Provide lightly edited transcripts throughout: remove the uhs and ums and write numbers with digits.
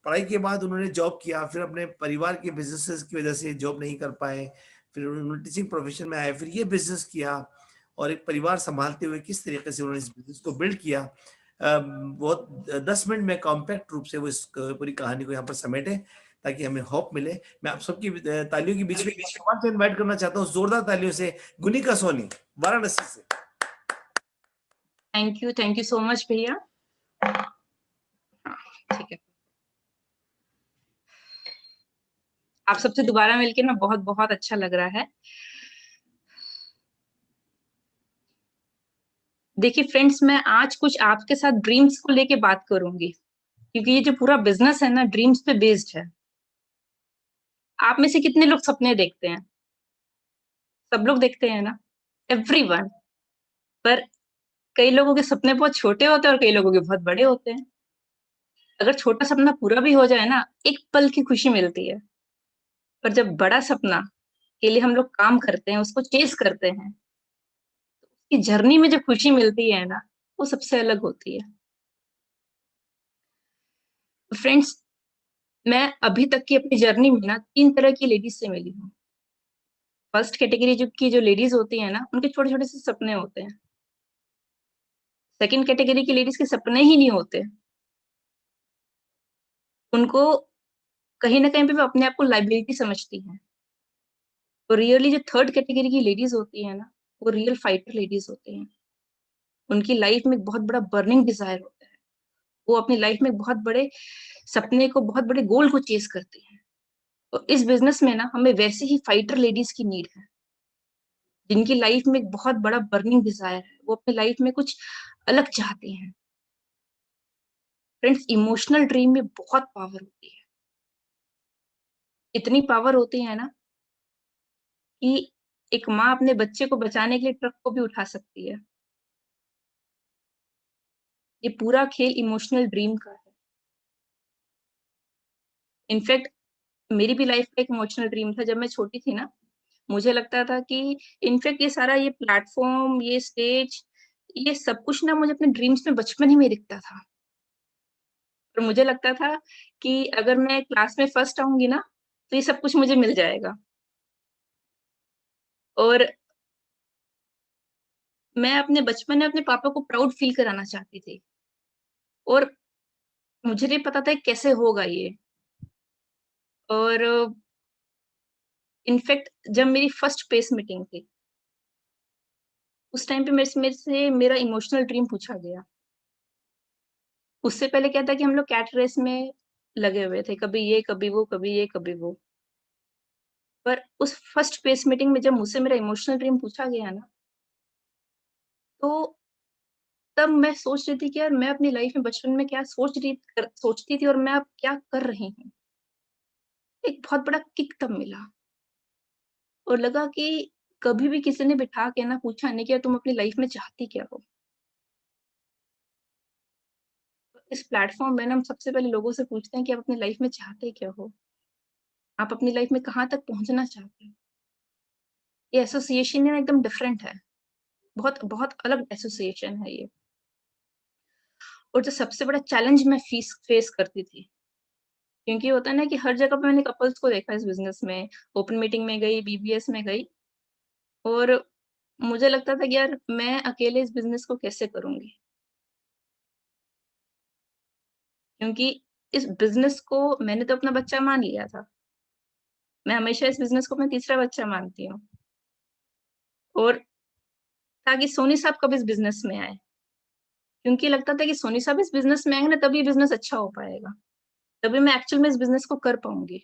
पढ़ाई के बाद उन्होंने जॉब किया, फिर अपने परिवार के बिज़नेसेस की वजह से जॉब नहीं कर पाए, फिर उन्होंने टीचिंग प्रोफ़ेशन में आए, फिर ये बिज़नेस किया और एक परिवार सँभालते हुए किस तरीके से उन्होंने इस बिज़नेस को बिल्ड किया। बहुत 10 मिनट में कॉम्पैक्ट रूप से वो इस पूरी कहानी को यहाँ पर समेटे ताकि हमें होप मिले। मैं आप सबकी तालियों के बीच में एक से इनवाइट करना चाहता हूँ ज़ोरदार तालियों से गुनिका सोनी, वाराणसी से। थैंक यू सो मच भैया। ठीक है, आप सबसे दोबारा मिलके ना बहुत बहुत अच्छा लग रहा है। देखिए फ्रेंड्स, मैं आज कुछ आपके साथ ड्रीम्स को लेके बात करूंगी, क्योंकि ये जो पूरा बिजनेस है ना, ड्रीम्स पे बेस्ड है। आप में से कितने लोग सपने देखते हैं? सब लोग देखते हैं ना, एवरीवन। पर कई लोगों के सपने बहुत छोटे होते हैं और कई लोगों के बहुत बड़े होते हैं। अगर छोटा सपना पूरा भी हो जाए ना, एक पल की खुशी मिलती है। पर जब बड़ा सपना के लिए हम लोग काम करते हैं, उसको चेस करते हैं, कि जर्नी में जो खुशी मिलती है ना, वो सबसे अलग होती है। फ्रेंड्स, मैं अभी तक की अपनी जर्नी में ना 3 तरह की लेडीज से मिली हूँ। फर्स्ट कैटेगरी जो लेडीज होती है ना, उनके छोटे-छोटे से सपने होते हैं। सेकंड कैटेगरी की लेडीज के सपने ही नहीं होते। उनको कहीं न कहीं पे वो अपने आप को लायबिलिटी समझती हैं। तो रियली जो थर्ड कैटेगरी की लेडीज होती है ना, वो रियल फाइटर लेडीज होती हैं। उनकी लाइफ में एक बहुत बड़ा बर्निंग डिज़ायर होता है। वो अपनी लाइफ में बहुत बड़े सपने को, बहुत बड़े गोल को चेस करती हैं। तो इस बिज़नेस में ना हमें वैसे ही फाइटर लेडीज की नीड है, जिनकी लाइफ में एक बहुत बड़ा बर्निंग डिज़ायर है। वो अपनी लाइफ में कुछ अलग चाहती हैं। फ्रेंड्स, इमोशनल ड्रीम में बहुत पावर होती है। इतनी पावर होती है ना कि एक माँ अपने बच्चे को बचाने के लिए ट्रक को भी उठा सकती है। ये पूरा खेल इमोशनल ड्रीम का है। इनफैक्ट मेरी भी लाइफ का एक इमोशनल ड्रीम था जब मैं छोटी थी ना, मुझे लगता था कि इनफैक्ट ये सारा ये प्लेटफ़ॉर्म, ये स्टेज, ये सब कुछ ना मुझे अपने ड्रीम्स में बचपन ही में दिखता था। और मुझे लगता था कि अगर मैं क्लास में फर्स्ट आऊँगी ना, तो ये सब कुछ मुझे मिल जाएगा। और मैं अपने बचपन में अपने पापा को प्राउड फ़ील कराना चाहती थी। और मुझे नहीं पता था कैसे होगा ये। और इनफैक्ट जब मेरी फर्स्ट पेस मीटिंग थी, उस टाइम पे मेरे से मेरा इमोशनल ड्रीम पूछा गया। उससे पहले क्या था कि हम लोग कैट रेस में लगे हुए थे, कभी ये, कभी वो, कभी ये, कभी वो। पर उस फर्स्ट पेस मीटिंग में जब मुझसे मेरा इमोशनल ड्रीम पूछा गया ना, तो तब मैं सोच रही थी कि यार मैं अपनी लाइफ में बचपन में क्या सोचती थी और मैं अब क्या कर रही हूँ। एक बहुत बड़ा किक तब मिला और लगा कि कभी भी किसी ने बिठा के ना पूछा नहीं कि यार तुम अपनी लाइफ में चाहती क्या हो? इस प्लेटफ़ॉर्म में ना हम सबसे पहले लोगों से पूछते हैं कि आप अपनी लाइफ में चाहते क्या हो? आप अपनी लाइफ में कहाँ तक पहुँचना चाहते हो? ये एसोसिएशन ही ना एकदम डिफरेंट है। बहुत बहुत अलग एसोसिएशन है ये। और जो सबसे बड़ा चैलेंज मैं फेस करती थी, क्योंकि होता है ना कि हर जगह पे मैंने कपल्स को देखा इस बिज़नेस में, ओपन मीटिंग में गई, बीबीएस में गई और मुझे लगता था कि यार मैं अकेले इस बिज़नेस को कैसे करूँगी? क्योंकि इस बिज़नेस को मैंने तो अपना बच्चा मान लिया था। मैं हमेशा इस बिज़नेस को अपना तीसरा बच्चा मानती हूँ और ताकि सोनी साहब कब इस बिज़नेस में आए, क्योंकि लगता था कि सोनी साहब इस बिज़नेस में आएँगे ना तभी बिज़नेस अच्छा हो पाएगा। तभी मैं एक्चुअल में इस बिज़नेस को कर पाऊँगी।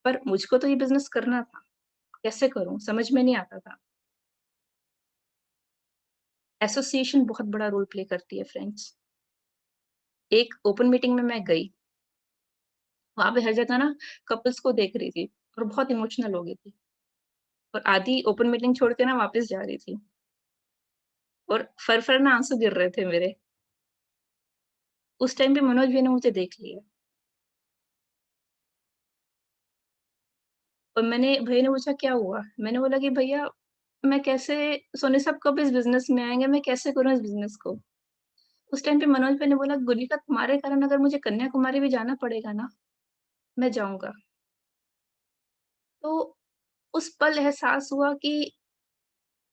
पर मुझको तो ये बिज़नेस करना था, कैसे करूँ? समझ में नहीं आता था। एसोसिएशन बहुत बड़ा रोल प्ले करती है फ्रेंड्स। एक ओपन मीटिंग में मैं गई, वहाँ पे हर जगह ना कपल्स को देख रही थी और बहुत इमोशनल हो गई थी और आधी ओपन मीटिंग छोड़ के ना वापस जा रही थी और फर-फर ना आँसू गिर रहे थे मेरे। उस टाइम पे मनोज भैया ने मुझे देख लिया और भैया ने पूछा क्या हुआ? मैंने बोला कि भैया मैं कैसे सोनी साहब कब इस बिज़नेस में आएँगे, मैं कैसे करूँ इस बिज़नेस को? उस टाइम पे मनोज भाई ने बोला, "गुलिका, तुम्हारे कारण अगर मुझे कन्याकुमारी भी जाना पड़ेगा ना, मैं जाऊँगा।" तो उस पल एहसास हुआ कि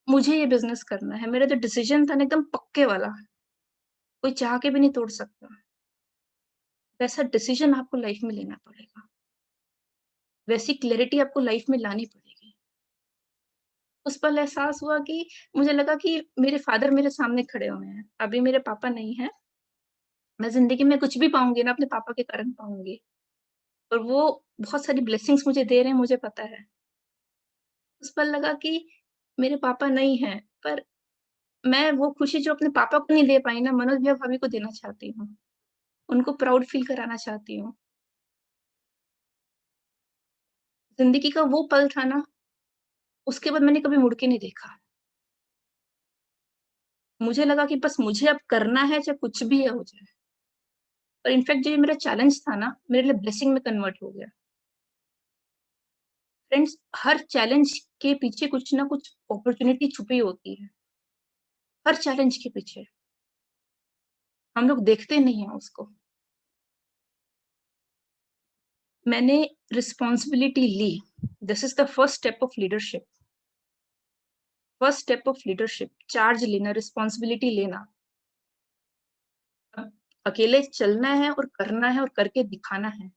मुझे ये बिज़नेस करना है। मेरा जो डिसीज़न था ना एकदम पक्के वाला, कोई चाह के भी नहीं तोड़ सकता। वैसा डिसीज़न आपको लाइफ़ में लेना पड़ेगा। वैसी क्लैरिटी आपको लाइफ़ में लानी पड़ेगी। उस पल एहसास हुआ कि मुझे लगा कि मेरे फादर मेरे सामने खड़े हुए हैं। अभी मेरे पापा नहीं हैं। मैं ज़िंदगी में कुछ भी पाऊँगी ना अपने पापा के कारण पाऊँगी। और वो बहुत सारी ब्लेसिंग्स मुझे दे रहे हैं, मुझे पता है। उस पल लगा कि मेरे पापा नहीं हैं, पर मैं वो खुशी जो अपने पापा को नहीं दे पाई ना, मनोज भैया भाभी को देना चाहती हूँ। उनको प्राउड फ़ील कराना चाहती हूँ। ज़िंदगी का वो पल था ना, उसके बाद मैंने कभी मुड़ के नहीं देखा। मुझे लगा कि बस मुझे अब करना है, चाहे कुछ भी हो जाए। और इनफैक्ट जो ये मेरा चैलेंज था ना, मेरे लिए ब्लेसिंग में कन्वर्ट हो गया। फ्रेंड्स, हर चैलेंज के पीछे कुछ ना कुछ अपॉर्च्युनिटी छुपी होती है। हर चैलेंज के पीछे। हम लोग देखते नहीं हैं उसको। मैंने रिस्पॉन्सिबिलिटी ली। This is the first step of leadership. First step of leadership, charge लेना, रिस्पॉन्सिबिलिटी लेना। अब अकेले चलना है और करना है और करके दिखाना है।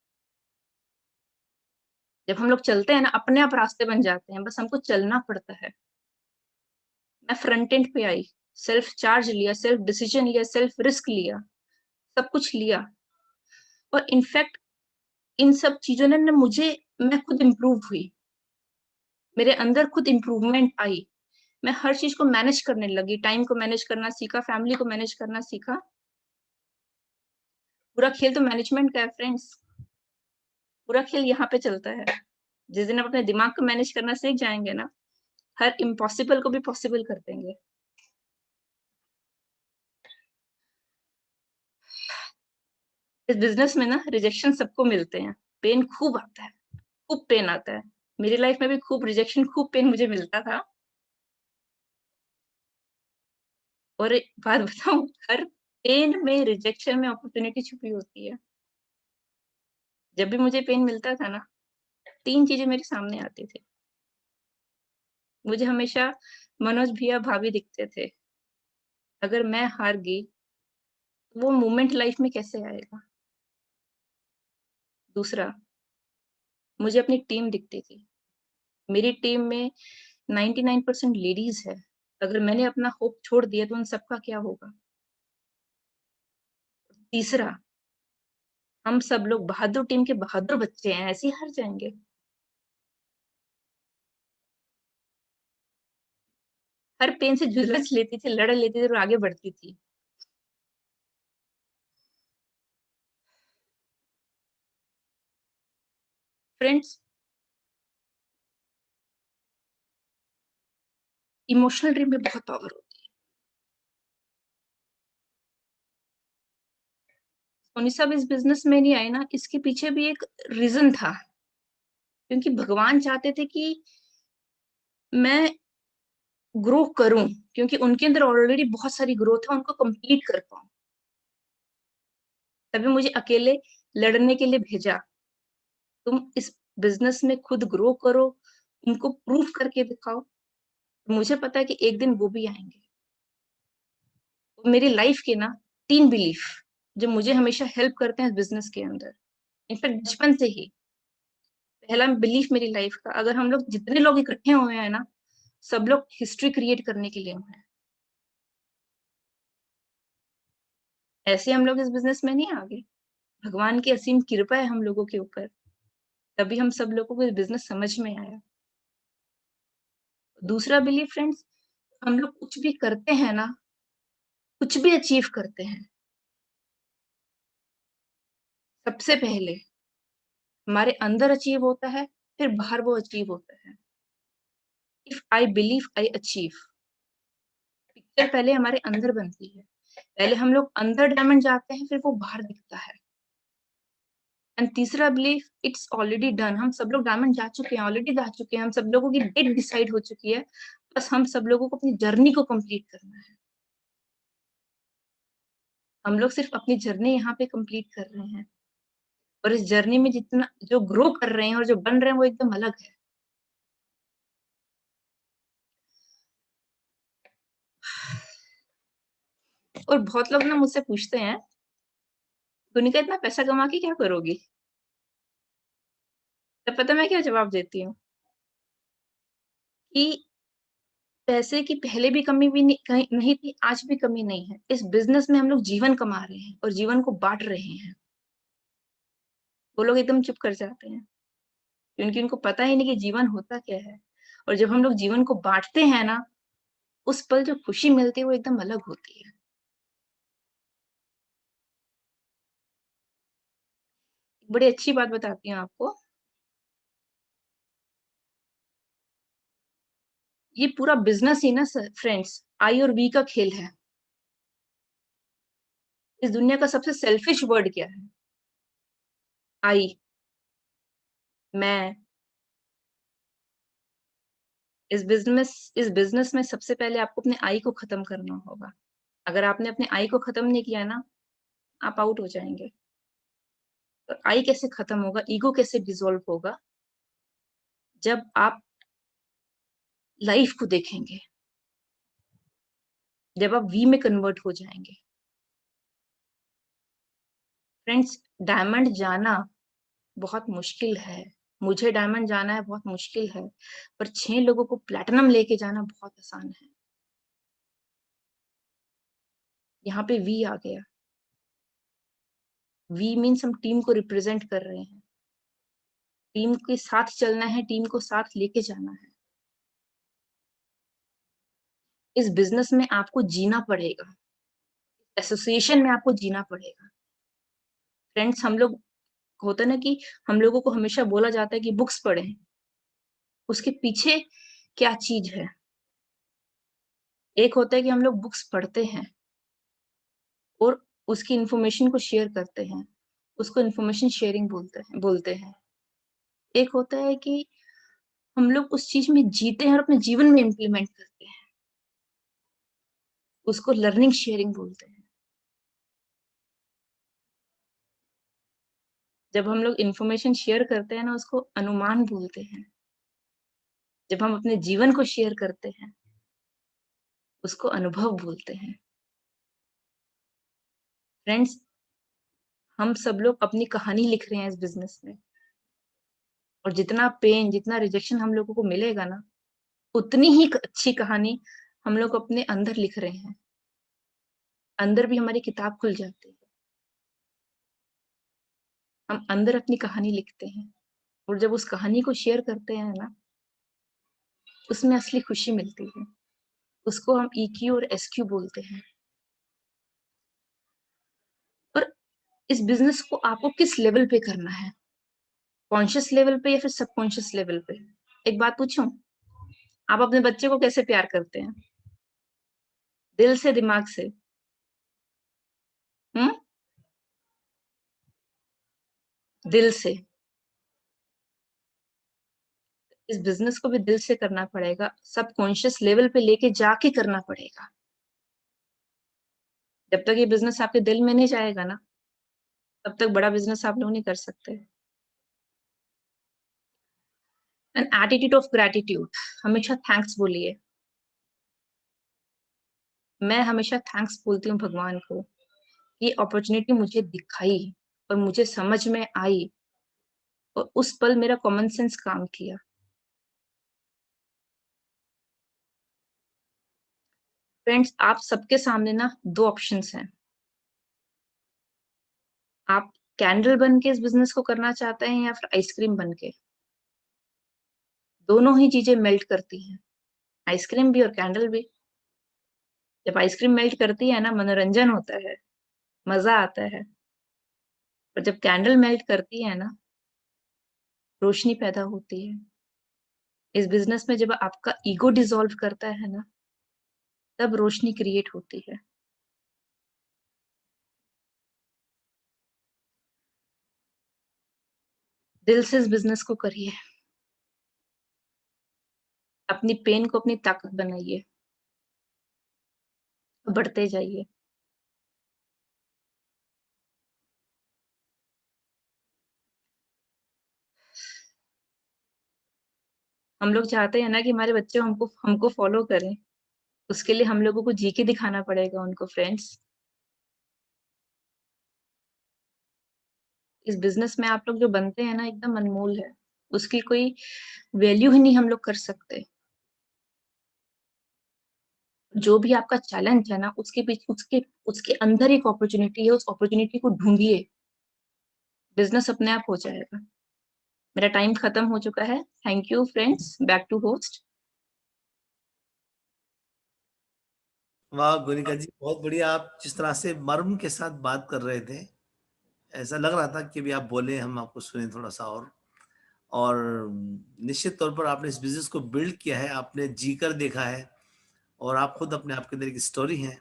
जब हम लोग चलते हैं ना, अपने आप रास्ते बन जाते हैं, बस हमको चलना पड़ता है। मैं फ्रंट एंड पे आई, सेल्फ चार्ज लिया, सेल्फ डिसीजन लिया, सेल्फ रिस्क लिया, सब कुछ लिया। और इनफैक्ट इन सब चीज़ों ने ना मुझे, मैं खुद इम्प्रूव हुई। मेरे अंदर खुद इम्प्रूवमेंट आई। मैं हर चीज़ को मैनेज करने लगी, टाइम को मैनेज करना सीखा, फैमिली को मैनेज करना सीखा। पूरा खेल तो मैनेजमेंट का है फ्रेंड्स। पूरा खेल यहाँ पे चलता है। जिस दिन आप अपने दिमाग को मैनेज करना सीख जाएँगे ना, हर इम्पॉसिबल को भी पॉसिबल कर देंगे। इस बिज़नेस में ना रिजेक्शन सबको मिलते हैं, पेन खूब आता है, खूब पेन आता है। मेरी लाइफ में भी खूब रिजेक्शन, खूब पेन मुझे मिलता था। और एक बात बताऊँ, हर पेन में, रिजेक्शन में अपॉर्च्युनिटी छुपी होती है। जब भी मुझे पेन मिलता था ना, 3 चीज़ें मेरे सामने आती थी। मुझे हमेशा मनोज भैया, भाभी दिखते थे। अगर मैं हार गई, तो वो मोमेंट लाइफ में कैसे आएगा? दूसरा, मुझे अपनी टीम दिखती थी। मेरी टीम में 99% लेडीज़ है। अगर मैंने अपना होप छोड़ दिया तो उन सबका क्या होगा? तीसरा, हम सब लोग बहादुर टीम के बहादुर बच्चे हैं, ऐसे ही हार जाएँगे। हर पेन से झुलस लेती थी, लड़ लेती थी और आगे बढ़ती थी। फ्रेंड्स, इमोशनल ड्रीम में बहुत पावर होती है। सोनी साहब इस बिज़नेस में नहीं आए ना, इसके पीछे भी एक रीज़न था। क्योंकि भगवान चाहते थे कि मैं ग्रो करूँ, क्योंकि उनके अंदर ऑलरेडी बहुत सारी ग्रोथ है, उनको कंप्लीट कर पाऊँ। तभी मुझे अकेले लड़ने के लिए भेजा। तुम इस बिज़नेस में खुद ग्रो करो, उनको प्रूव करके दिखाओ। मुझे पता है कि एक दिन वो भी आएँगे। मेरी लाइफ़ के ना 3 बिलीफ जो मुझे हमेशा हेल्प करते हैं इस बिज़नेस के अंदर। इनफैक्ट बचपन से ही पहला बिलीफ मेरी लाइफ़ का, अगर हम लोग जितने लोग इकट्ठे हुए हैं ना, सब लोग हिस्ट्री क्रिएट करने के लिए हुए हैं। ऐसे हम लोग इस बिज़नेस में नहीं आ गए। भगवान की असीम कृपा है हम लोगों के ऊपर, तभी हम सब लोगों को ये बिज़नेस समझ में आया। दूसरा बिलीफ फ्रेंड्स, हम लोग कुछ भी करते हैं ना, कुछ भी अचीव करते हैं, सबसे पहले हमारे अंदर अचीव होता है, फिर बाहर वो अचीव होता है। If I believe I achieve, picture पहले हमारे अंदर बनती है। पहले हम लोग अंदर डायमंड जाते हैं, फिर वो बाहर दिखता है। एंड तीसरा बिलीफ, इट्स ऑलरेडी डन, हम सब लोग डायमंड जा चुके हैं, ऑलरेडी जा चुके हैं, हम सब लोगों की डेट डिसाइड हो चुकी है। बस हम सब लोगों को अपनी जर्नी को कंप्लीट करना है। हम लोग सिर्फ अपनी जर्नी यहाँ पे कंप्लीट कर रहे हैं और इस जर्नी में जितना जो ग्रो कर रहे हैं और जो बन रहे हैं वो एकदम अलग है। और बहुत लोग ना मुझसे पूछते हैं, "तुनिका इतना पैसा कमा के क्या करोगी?" तब पता है मैं क्या जवाब देती हूँ कि पैसे की पहले भी कमी भी नहीं थी, आज भी कमी नहीं है। इस बिज़नेस में हम लोग जीवन कमा रहे हैं और जीवन को बाँट रहे हैं। वो लोग एकदम चुप कर जाते हैं, क्योंकि उनको पता ही नहीं कि जीवन होता क्या है। और जब हम लोग जीवन को बाँटते हैं ना, उस पल जो खुशी मिलती है वो एकदम अलग होती है। बड़ी अच्छी बात बताती हूँ आपको, ये पूरा बिज़नेस ही ना फ्रेंड्स, आई और वी का खेल है। इस दुनिया का सबसे सेल्फिश वर्ड क्या है? आई, मैं। इस बिज़नेस में सबसे पहले आपको अपने आई को खत्म करना होगा। अगर आपने अपने आई को खत्म नहीं किया ना, आप आउट हो जाएँगे। तो आई कैसे खत्म होगा, ईगो कैसे डिसॉल्व होगा? जब आप लाइफ़ को देखेंगे, जब आप वी में कन्वर्ट हो जाएँगे। फ्रेंड्स, डायमंड जाना बहुत मुश्किल है। मुझे डायमंड जाना है बहुत मुश्किल है, पर 6 लोगों को प्लैटिनम लेके जाना बहुत आसान है। यहाँ पे वी आ गया। वी मीन्स हम टीम को रिप्रेज़ेंट कर रहे हैं। टीम के साथ चलना है, टीम को साथ लेके जाना है। इस बिज़नेस में आपको जीना पड़ेगा, एसोसिएशन में आपको जीना पड़ेगा। फ्रेंड्स, हम लोग होता है ना कि हम लोगों को हमेशा बोला जाता है कि बुक्स पढ़ें, उसके पीछे क्या चीज़ है? एक होता है कि हम लोग बुक्स पढ़ते हैं और उसकी इन्फॉर्मेशन को शेयर करते हैं, उसको इन्फॉर्मेशन शेयरिंग बोलते हैं। एक होता है कि हम लोग उस चीज़ में जीते हैं और अपने जीवन में इम्प्लीमेंट करते हैं, उसको लर्निंग शेयरिंग बोलते हैं। जब हम लोग इन्फॉर्मेशन शेयर करते हैं ना, उसको अनुमान बोलते हैं। जब हम अपने जीवन को शेयर करते हैं, उसको अनुभव बोलते हैं। फ्रेंड्स, हम सब लोग अपनी कहानी लिख रहे हैं इस बिज़नेस में और जितना पेन, जितना रिजेक्शन हम लोगों को मिलेगा ना, उतनी ही अच्छी कहानी हम लोग अपने अंदर लिख रहे हैं। अंदर भी हमारी किताब खुल जाती है। हम अंदर अपनी कहानी लिखते हैं और जब उस कहानी को शेयर करते हैं ना, उसमें असली खुशी मिलती है। उसको हम ईक्यू और एसक्यू बोलते हैं। और इस बिज़नेस को आपको किस लेवल पे करना है? कॉन्शियस लेवल पे या फिर सबकॉन्शियस लेवल पे? एक बात पूछूं? आप अपने बच्चे को कैसे प्यार करते हैं? दिल से, दिमाग से? हुँ? दिल से। इस बिज़नेस को भी दिल से करना पड़ेगा, सबकॉन्शियस लेवल पे लेके जाके करना पड़ेगा। जब तक ये बिज़नेस आपके दिल में नहीं जाएगा ना, तब तक बड़ा बिज़नेस आप लोग नहीं कर सकते। एन एटीट्यूड ऑफ ग्रैटिट्यूड, हमेशा थैंक्स बोलिए। मैं हमेशा थैंक्स बोलती हूँ भगवान को, ये अपॉर्च्युनिटी मुझे दिखाई और मुझे समझ में आई और उस पल मेरा कॉमन सेंस काम किया। फ्रेंड्स, आप सबके सामने ना 2 ऑप्शंस हैं। आप कैंडल बन के इस बिज़नेस को करना चाहते हैं या फिर आइसक्रीम बन के? दोनों ही चीज़ें मेल्ट करती हैं, आइसक्रीम भी और कैंडल भी। जब आइसक्रीम मेल्ट करती है ना, मनोरंजन होता है, मज़ा आता है। और जब कैंडल मेल्ट करती है ना, रोशनी पैदा होती है। इस बिज़नेस में जब आपका ईगो डिसॉल्व करता है ना, तब रोशनी क्रिएट होती है। दिल से इस बिज़नेस को करिए। अपनी पेन को अपनी ताकत बनाइए, बढ़ते जाइए। हम लोग चाहते हैं ना कि हमारे बच्चे हमको हमको फॉलो करें, उसके लिए हम लोगों को जी के दिखाना पड़ेगा उनको फ्रेंड्स। इस बिज़नेस में आप लोग जो बनते हैं ना एकदम अनमोल है, उसकी कोई वैल्यू ही नहीं हम लोग कर सकते। जो भी आपका चैलेंज है ना उसके पीछे उसके उसके अंदर एक अपॉर्च्युनिटी है, उस अपॉर्च्युनिटी को ढूँढिए, बिज़नेस अपने आप हो जाएगा। मेरा टाइम खत्म हो चुका है। Thank you friends, back to host. वाह गोनिका जी, बहुत बढ़िया। आप जिस तरह से मर्म के साथ बात कर रहे थे, ऐसा लग रहा था कि भी आप बोले, हम आपको सुने थोड़ा सा। और निश्चित तौर पर आपने इस बिजनेस को बिल्ड किया है, आपने जी कर देखा है, और आप खुद अपने आप के अंदर एक स्टोरी है।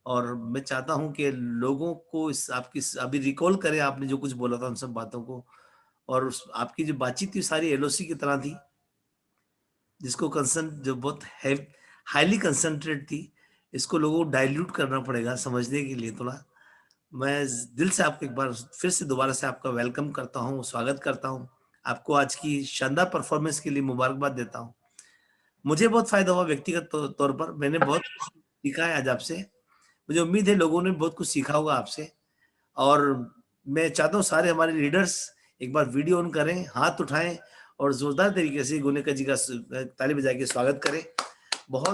और मैं चाहता हूं कि लोगों को इस आपकी अभी रिकॉल करें, आपने जो कुछ बोला था उन सब बातों को। और उस आपकी जो बातचीत थी सारी एलओसी की तरह थी, जिसको कंसर्न जो बहुत हाईली कंसंट्रेट थी। इसको लोगों को डाइल्यूट करना पड़ेगा समझने के लिए थोड़ा। मैं दिल से आपको एक बार फिर से दोबारा से आपका वेलकम करता हूँ, स्वागत करता हूँ। आपको आज की शानदार परफॉर्मेंस के लिए मुबारकबाद देता हूँ। मुझे बहुत फायदा हुआ व्यक्तिगत तौर पर, मैंने बहुत कुछ सीखा है आज आपसे। मुझे उम्मीद है लोगों ने बहुत कुछ सीखा होगा आपसे। और मैं चाहता हूँ सारे हमारे लीडर्स एक बार वीडियो ऑन करें, हाथ उठाएं और जोरदार तरीके से गोनिका जी का ताली बजा के स्वागत करें। बहुत